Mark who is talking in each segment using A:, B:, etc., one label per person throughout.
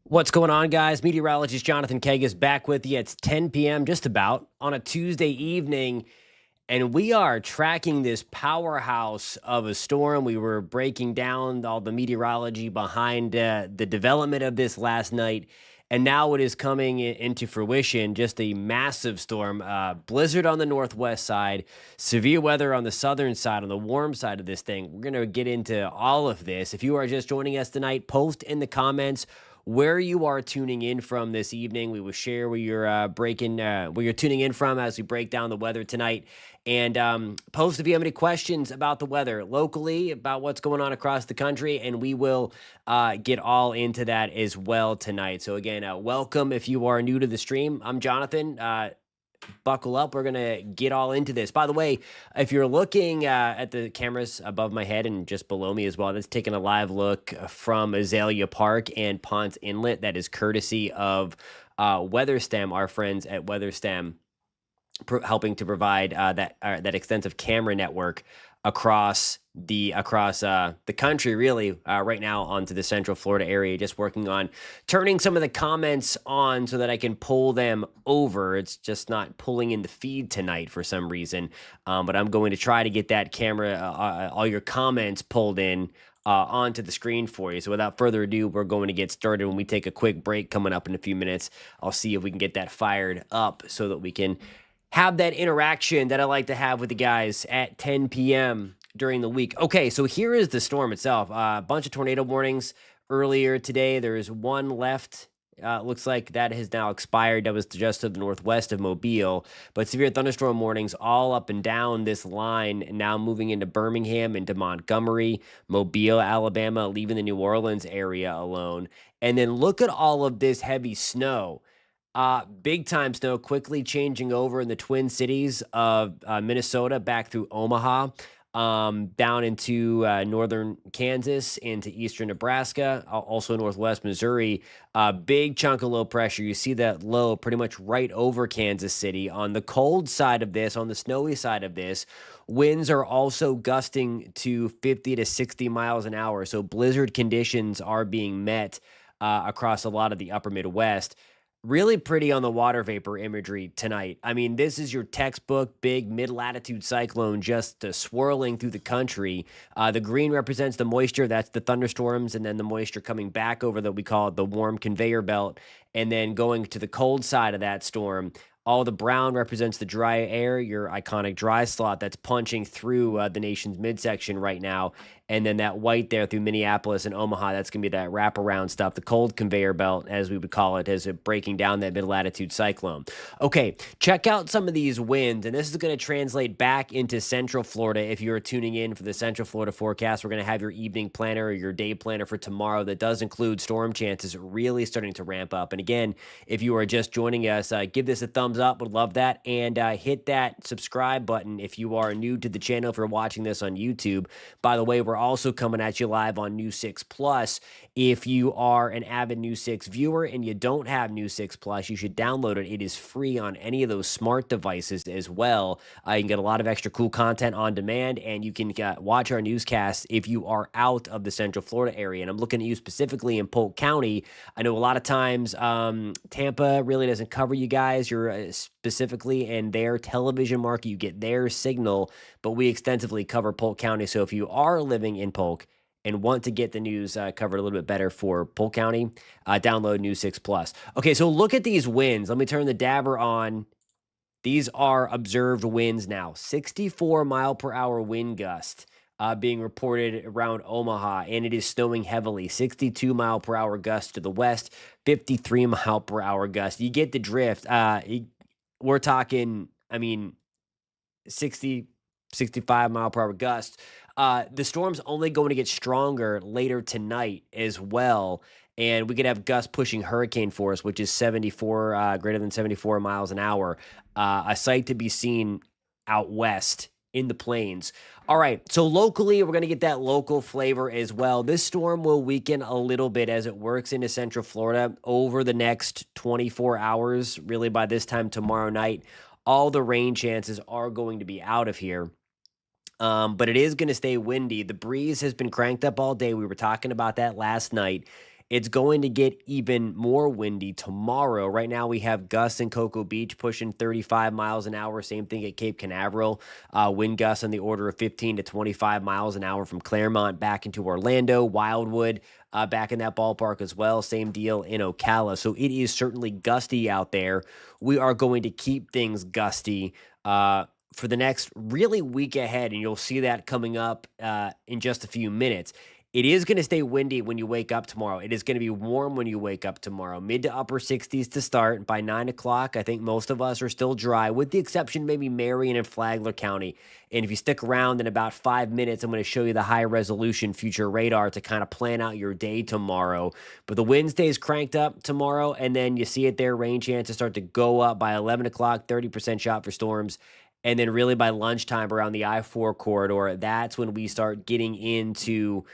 A: What's going on, guys? Meteorologist Jonathan Kagas back with you. It's 10 p.m. just about on a Tuesday evening, and we are tracking this powerhouse of a storm. We were breaking down all the meteorology behind the development of this last night, and now it is coming into fruition. Just a massive storm, blizzard on the northwest side, severe weather on the southern side, on the warm side of this thing. We're going to get into all of this. If you are just joining us tonight, post in the comments where you are tuning in from this evening. We will share where you're where you're tuning in from as we break down the weather tonight. And post if you have any questions about the weather locally, about what's going on across the country, and we will get all into that as well tonight. So again, welcome if you are new to the stream. I'm Jonathan. Buckle up. We're going to get all into this. By the way, if you're looking at the cameras above my head and just below me as well, that's taking a live look from Azalea Park and Ponce Inlet. That is courtesy of WeatherStem, our friends at WeatherStem, helping to provide that extensive camera network across the country, really, right now onto the Central Florida area. Just working on turning some of the comments on so that I can pull them over. It's just not pulling in the feed tonight for some reason, but I'm going to try to get that camera, all your comments pulled in onto the screen for you. So without further ado, we're going to get started. When we take a quick break coming up in a few minutes, I'll see if we can get that fired up so that we can have that interaction that I like to have with the guys at 10 p.m. during the week. Okay, so here is the storm itself. A bunch of tornado warnings earlier today. There is one left. Looks like that has now expired. That was just to the northwest of Mobile. But severe thunderstorm warnings all up and down this line, now moving into Birmingham, into Montgomery, Mobile, Alabama, leaving the New Orleans area alone. And then look at all of this heavy snow. Big time snow quickly changing over in the Twin Cities of Minnesota back through Omaha, down into northern Kansas, into eastern Nebraska, also northwest Missouri. Big chunk of low pressure. You see that low pretty much right over Kansas City. On the cold side of this, on the snowy side of this, winds are also gusting to 50 to 60 miles an hour. So blizzard conditions are being met across a lot of the upper Midwest. Really pretty on the water vapor imagery tonight. I mean, this is your textbook big mid-latitude cyclone just swirling through the country. The green represents the moisture. That's the thunderstorms, and then the moisture coming back over we call it the warm conveyor belt, and then going to the cold side of that storm. All the brown represents the dry air, your iconic dry slot that's punching through the nation's midsection right now. And then that white there through Minneapolis and Omaha, that's going to be that wraparound stuff, the cold conveyor belt, as we would call it, as it breaking down that mid-latitude cyclone. Okay, check out some of these winds, and this is going to translate back into Central Florida. If you're tuning in for the Central Florida forecast, we're going to have your evening planner or your day planner for tomorrow that does include storm chances really starting to ramp up. And again, if you are just joining us, give this a thumbs up. Would love that. And hit that subscribe button if you are new to the channel, if you're watching this on YouTube. By the way, we're also coming at you live on News 6 Plus. If you are an avid News 6 viewer and you don't have News 6 Plus, you should download it. It is free on any of those smart devices as well. You can get a lot of extra cool content on demand, and you can watch our newscasts if you are out of the Central Florida area. And I'm looking at you specifically in Polk County. I know a lot of times Tampa really doesn't cover you guys. You're specifically in their television market. You get their signal, but we extensively cover Polk County. So if you are living in Polk and want to get the news covered a little bit better for Polk County, download News 6 Plus. Okay, so look at these winds. Let me turn the dabber on. These are observed winds now. 64 mile per hour wind gust being reported around Omaha, and it is snowing heavily. 62 mile per hour gust to the west, 53 mile per hour gust. You get the drift. We're talking, I mean, 60, 65 mile per hour gust. The storm's only going to get stronger later tonight as well. And we could have gusts pushing hurricane force, which is 74, greater than 74 miles an hour. A sight to be seen out west in the plains. All right, so locally, we're going to get that local flavor as well. This storm will weaken a little bit as it works into Central Florida over the next 24 hours. Really, by this time tomorrow night, all the rain chances are going to be out of here. But it is going to stay windy. The breeze has been cranked up all day. We were talking about that last night. It's going to get even more windy tomorrow. Right now, we have gusts in Cocoa Beach pushing 35 miles an hour. Same thing at Cape Canaveral. Wind gusts on the order of 15 to 25 miles an hour from Claremont back into Orlando, Wildwood. Back in that ballpark as well. Same deal in Ocala. So it is certainly gusty out there. We are going to keep things gusty for the next really week ahead, and you'll see that coming up in just a few minutes. It is going to stay windy when you wake up tomorrow. It is going to be warm when you wake up tomorrow. Mid to upper 60s to start. By 9 o'clock, I think most of us are still dry, with the exception maybe Marion and Flagler County. And if you stick around in about 5 minutes, I'm going to show you the high resolution future radar to kind of plan out your day tomorrow. But the wind stays cranked up tomorrow, and then you see it there. Rain chances start to go up by 11 o'clock, 30% shot for storms. And then really by lunchtime around the I-4 corridor, that's when we start getting into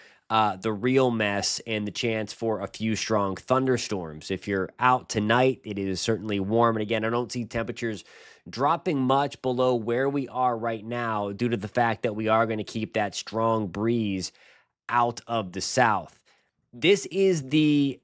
A: the real mess and the chance for a few strong thunderstorms. If you're out tonight, it is certainly warm. And again, I don't see temperatures dropping much below where we are right now due to the fact that we are going to keep that strong breeze out of the south. This is the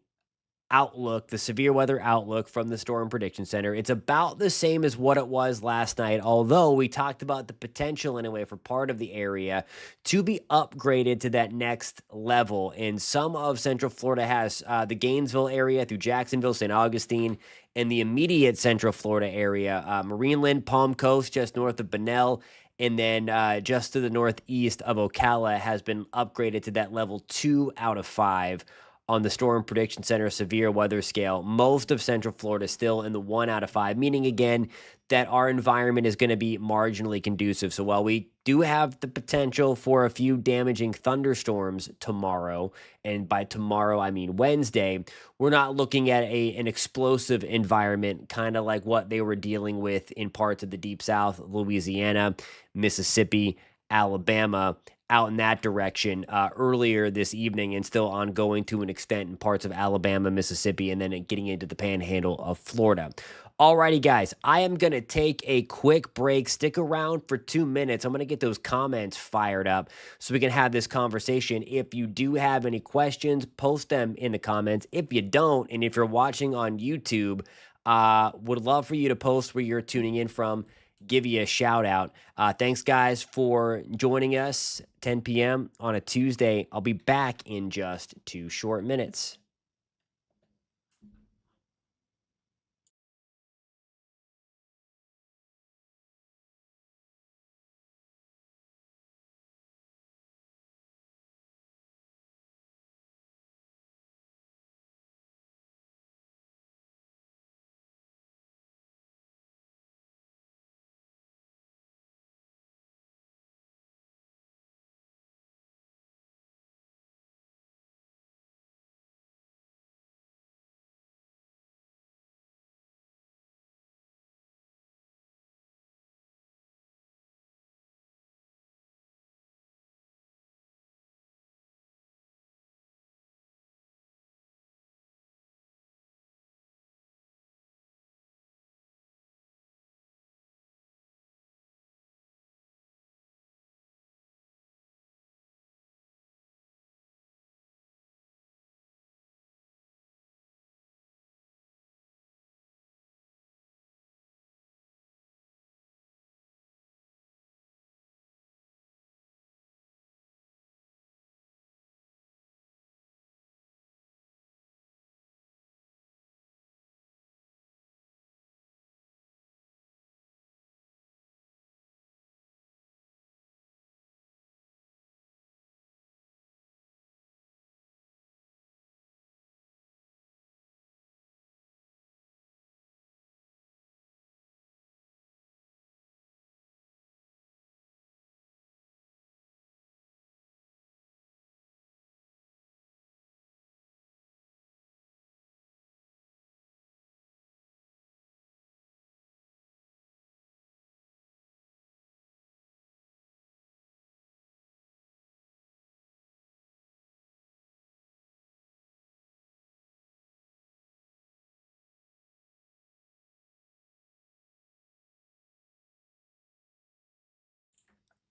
A: outlook, the severe weather outlook from the Storm Prediction Center. It's about the same as what it was last night, although we talked about the potential anyway for part of the area to be upgraded to that next level. And some of Central Florida has the Gainesville area through Jacksonville, St. Augustine, and the immediate Central Florida area, Marineland, Palm Coast, just north of Bunnell. And then just to the northeast of Ocala has been upgraded to that level 2 out of 5 on the Storm Prediction Center severe weather scale. Most of Central Florida is still in the 1 out of 5, meaning again that our environment is going to be marginally conducive. So while we do have the potential for a few damaging thunderstorms tomorrow, and by tomorrow I mean Wednesday, we're not looking at an explosive environment, kind of like what they were dealing with in parts of the Deep South, Louisiana, Mississippi, Alabama, out in that direction earlier this evening, and still ongoing to an extent in parts of Alabama, Mississippi, and then getting into the panhandle of Florida. Alrighty, guys, I am going to take a quick break. Stick around for 2 minutes. I'm going to get those comments fired up so we can have this conversation. If you do have any questions, post them in the comments. If you don't, and if you're watching on YouTube, would love for you to post where you're tuning in from. Give you a shout out. Thanks, guys, for joining us 10 p.m. on a Tuesday. I'll be back in just 2 short minutes.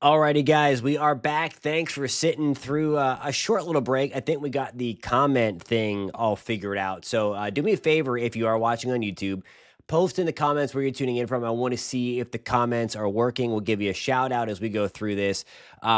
A: Alrighty, guys, we are back. Thanks for sitting through a short little break. I think we got the comment thing all figured out. So do me a favor if you are watching on YouTube, post in the comments where you're tuning in from. I want to see if the comments are working. We'll give you a shout out as we go through this.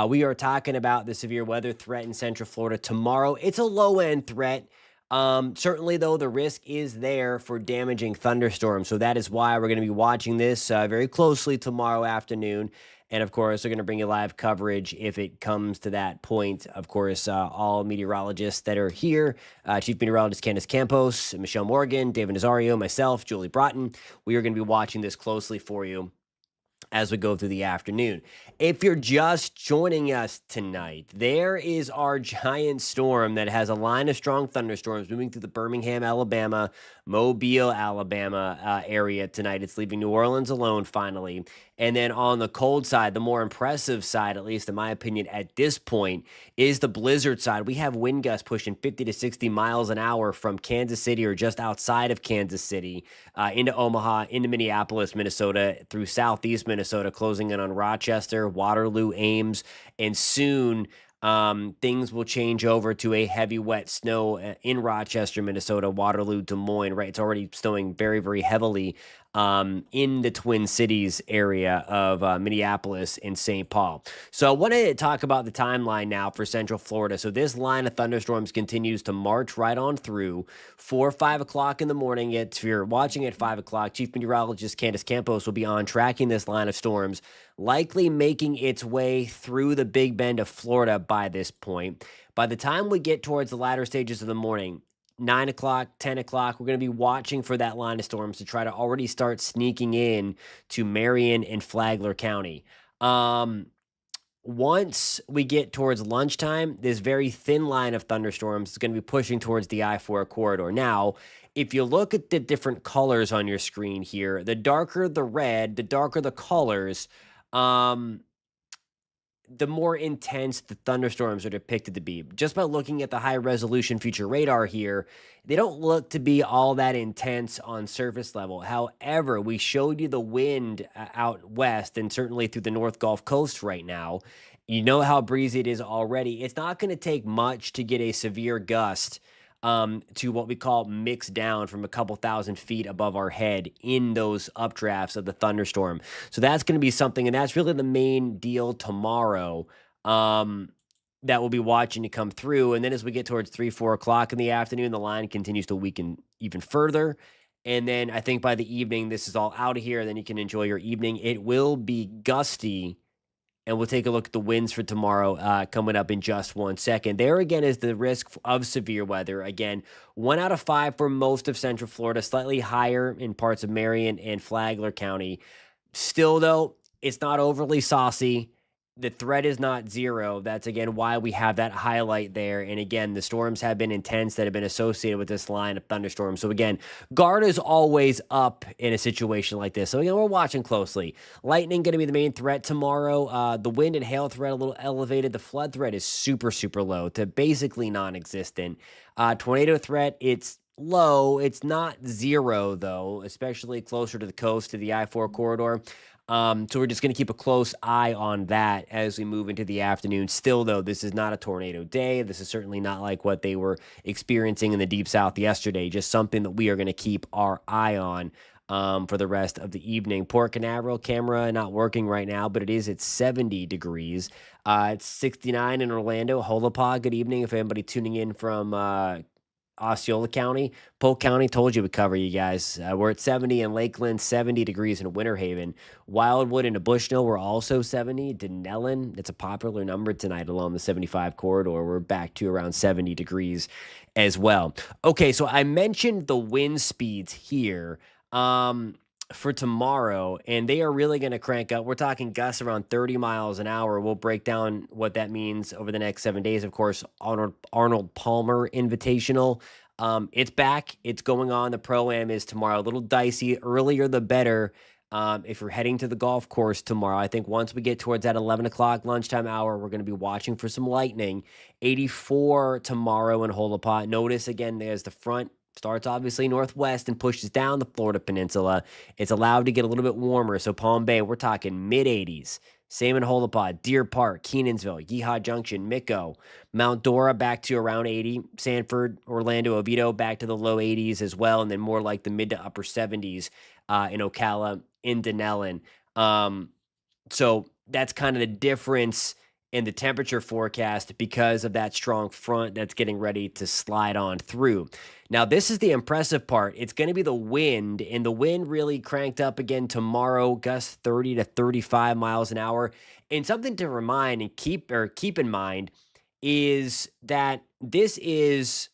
A: We are talking about the severe weather threat in Central Florida tomorrow. It's a low end threat. Certainly, though, the risk is there for damaging thunderstorms. So that is why we're going to be watching this very closely tomorrow afternoon. And of course, we're going to bring you live coverage if it comes to that point. Of course, all meteorologists that are here, Chief Meteorologist Candace Campos, Michelle Morgan, David Nazario, myself, Julie Broughton, we are going to be watching this closely for you as we go through the afternoon. If you're just joining us tonight, there is our giant storm that has a line of strong thunderstorms moving through the Birmingham, Alabama, Mobile, Alabama area tonight. It's leaving New Orleans alone finally. And then on the cold side, the more impressive side, at least in my opinion at this point, is the blizzard side. We have wind gusts pushing 50 to 60 miles an hour from Kansas City or just outside of Kansas City into Omaha, into Minneapolis, Minnesota, through southeast Minnesota, closing in on Rochester, Waterloo, Ames, and soon things will change over to a heavy wet snow in Rochester, Minnesota, Waterloo, Des Moines, right? It's already snowing very, very heavily in the Twin Cities area of Minneapolis and St. Paul. So I wanted to talk about the timeline now for Central Florida. So this line of thunderstorms continues to march right on through 4 or 5 o'clock in the morning. If you're watching at 5 o'clock, Chief Meteorologist Candace Campos will be on tracking this line of storms, likely making its way through the Big Bend of Florida by this point. By the time we get towards the latter stages of the morning, 9 o'clock, 10 o'clock, we're going to be watching for that line of storms to try to already start sneaking in to Marion and Flagler County. Once we get towards lunchtime, this very thin line of thunderstorms is going to be pushing towards the I-4 corridor. Now, if you look at the different colors on your screen here, the darker the red, the darker the colors, the more intense the thunderstorms are depicted to be. Just by looking at the high resolution future radar here, they don't look to be all that intense on surface level. However, we showed you the wind out west and certainly through the North Gulf Coast right now. You know how breezy it is already. It's not going to take much to get a severe gust to what we call mixed down from a couple thousand feet above our head in those updrafts of the thunderstorm. So that's going to be something, and that's really the main deal tomorrow that we'll be watching to come through. And then as we get towards 3, 4 o'clock in the afternoon, the line continues to weaken even further. And then I think by the evening, this is all out of here. And then you can enjoy your evening. It will be gusty. And we'll take a look at the winds for tomorrow coming up in just 1 second. There again is the risk of severe weather. Again, 1 out of 5 for most of Central Florida, slightly higher in parts of Marion and Flagler County. Still, though, it's not overly saucy. The threat is not zero. That's, again, why we have that highlight there. And, again, the storms have been intense that have been associated with this line of thunderstorms. So, again, guard is always up in a situation like this. So, again, we're watching closely. Lightning going to be the main threat tomorrow. The wind and hail threat a little elevated. The flood threat is super, super low to basically non-existent. Tornado threat, it's low. It's not zero, though, especially closer to the coast, to the I-4 corridor. So we're just going to keep a close eye on that as we move into the afternoon. Still, though, this is not a tornado day. This is certainly not like what they were experiencing in the Deep South yesterday. Just something that we are going to keep our eye on for the rest of the evening. Port Canaveral camera not working right now, but it is at 70 degrees. It's 69 in Orlando. Holopah, good evening. If anybody tuning in from Osceola County, Polk County, told you we cover you guys. We're at 70 in Lakeland, 70 degrees in Winter Haven. Wildwood and Bushnell, we're also 70. Denellen, it's a popular number tonight along the 75 corridor. We're back to around 70 degrees as well. Okay, so I mentioned the wind speeds here for tomorrow, and they are really going to crank up. We're talking gusts around 30 miles an hour. We'll break down what that means over the next 7 days. Of course, Arnold Palmer Invitational. It's back. It's going on. The Pro-Am is tomorrow. A little dicey. Earlier, the better. If you're heading to the golf course tomorrow, I think once we get towards that 11 o'clock lunchtime hour, we're going to be watching for some lightning. 84 tomorrow in Holopah. Notice, again, there's the front starts obviously northwest and pushes down the Florida Peninsula. It's allowed to get a little bit warmer. So Palm Bay, we're talking mid 80s. Same in Holopod, Deer Park, Kenansville, Yeehaw Junction, Micco, Mount Dora back to around 80, Sanford, Orlando, Oviedo back to the low 80s as well, and then more like the mid to upper 70s in Ocala, in Denellen. So that's kind of the difference in the temperature forecast because of that strong front that's getting ready to slide on through. Now, this is the impressive part. It's going to be the wind, and the wind really cranked up again tomorrow, gusts 30 to 35 miles an hour. And something to remind and keep in mind is that this is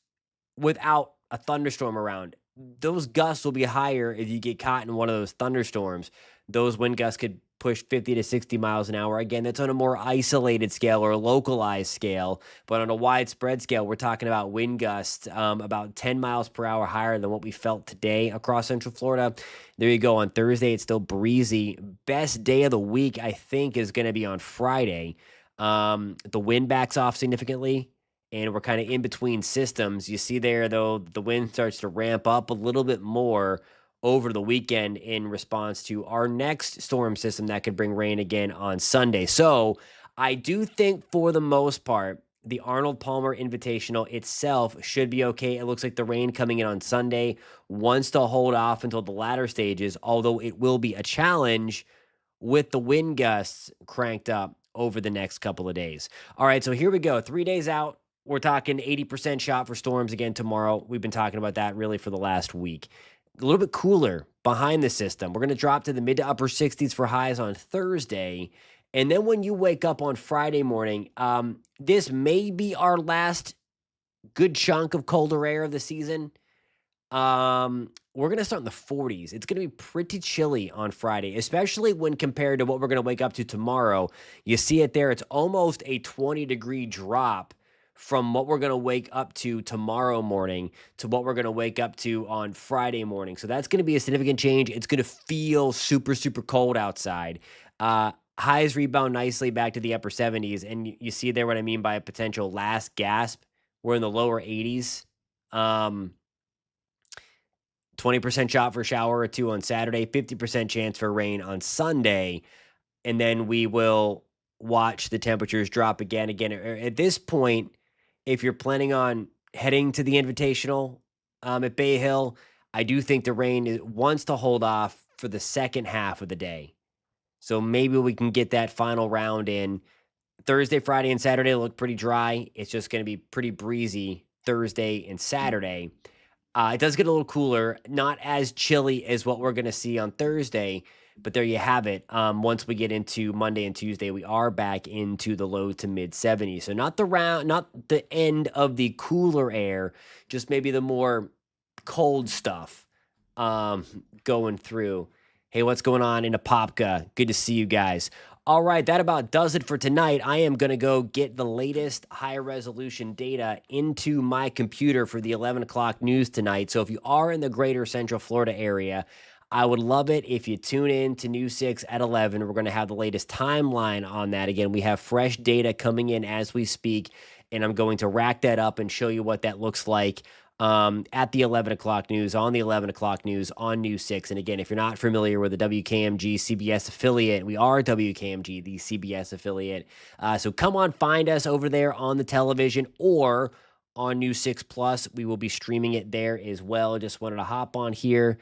A: without a thunderstorm around. Those gusts will be higher if you get caught in one of those thunderstorms. Those wind gusts could push 50 to 60 miles an hour. Again, that's on a more isolated scale or a localized scale, but on a widespread scale, we're talking about wind gusts about 10 miles per hour higher than what we felt today across Central Florida. There you go. On Thursday, it's still breezy. Best day of the week, I think, is going to be on Friday. The wind backs off significantly, and we're kind of in between systems. You see there, though, the wind starts to ramp up a little bit more over the weekend in response to our next storm system that could bring rain again on Sunday. So I do think for the most part, the Arnold Palmer Invitational itself should be okay. It looks like the rain coming in on Sunday wants to hold off until the latter stages, although it will be a challenge with the wind gusts cranked up over the next couple of days. All right, so here we go. 3 days out. We're talking 80% shot for storms again tomorrow. We've been talking about that really for the last week. A little bit cooler behind the system. We're going to drop to the mid to upper 60s for highs on Thursday. And then when you wake up on Friday morning, this may be our last good chunk of colder air of the season. We're going to start in the 40s. It's going to be pretty chilly on Friday, especially when compared to what we're going to wake up to tomorrow. You see it there. It's almost a 20-degree drop from what we're going to wake up to tomorrow morning to what we're going to wake up to on Friday morning. So that's going to be a significant change. It's going to feel super, super cold outside. Highs rebound nicely back to the upper 70s. And you see there what I mean by a potential last gasp. We're in the lower 80s. 20% shot for a shower or two on Saturday, 50% chance for rain on Sunday. And then we will watch the temperatures drop again. At this point, if you're planning on heading to the Invitational at Bay Hill, I do think the rain wants to hold off for the second half of the day. So maybe we can get that final round in. Thursday, Friday, and Saturday look pretty dry. It's just going to be pretty breezy Thursday and Saturday. It does get a little cooler, not as chilly as what we're going to see on Thursday, but there you have it. Once we get into Monday and Tuesday, we are back into the low to mid 70s. So not the end of the cooler air, just maybe the more cold stuff going through. Hey, what's going on in Apopka? Good to see you guys. All right, that about does it for tonight. I am going to go get the latest high-resolution data into my computer for the 11 o'clock news tonight. So if you are in the greater Central Florida area, I would love it if you tune in to News 6 at 11. We're going to have the latest timeline on that. Again, we have fresh data coming in as we speak, and I'm going to rack that up and show you what that looks like at the 11 o'clock news, on the 11 o'clock news, on News 6. And again, if you're not familiar with the WKMG CBS affiliate, we are WKMG, the CBS affiliate. So come on, find us over there on the television or on News 6 Plus. We will be streaming it there as well. Just wanted to hop on here,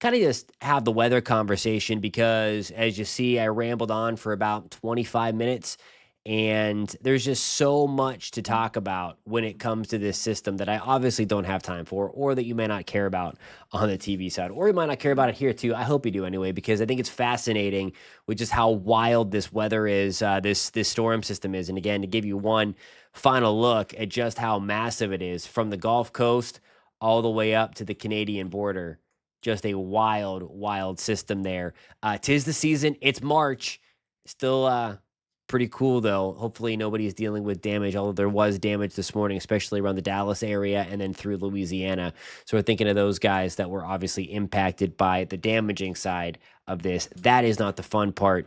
A: kind of just have the weather conversation because, as you see, I rambled on for about 25 minutes. And there's just so much to talk about when it comes to this system that I obviously don't have time for, or that you may not care about on the TV side, or you might not care about it here too. I hope you do anyway, because I think it's fascinating with just how wild this weather is, this storm system is. And again, to give you one final look at just how massive it is from the Gulf Coast all the way up to the Canadian border, just a wild, wild system there. 'Tis the season. It's March. Still, pretty cool, though. Hopefully nobody's dealing with damage, although there was damage this morning, especially around the Dallas area and then through Louisiana. So we're thinking of those guys that were obviously impacted by the damaging side of this. That is not the fun part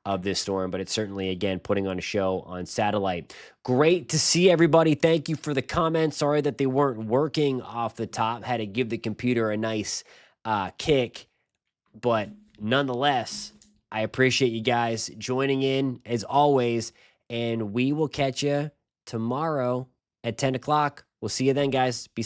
A: of this storm, but it's certainly, again, putting on a show on satellite. Great to see everybody. Thank you for the comments. Sorry that they weren't working off the top. Had to give the computer a nice kick, but nonetheless, I appreciate you guys joining in as always, and we will catch you tomorrow at 10 o'clock. We'll see you then, guys. Be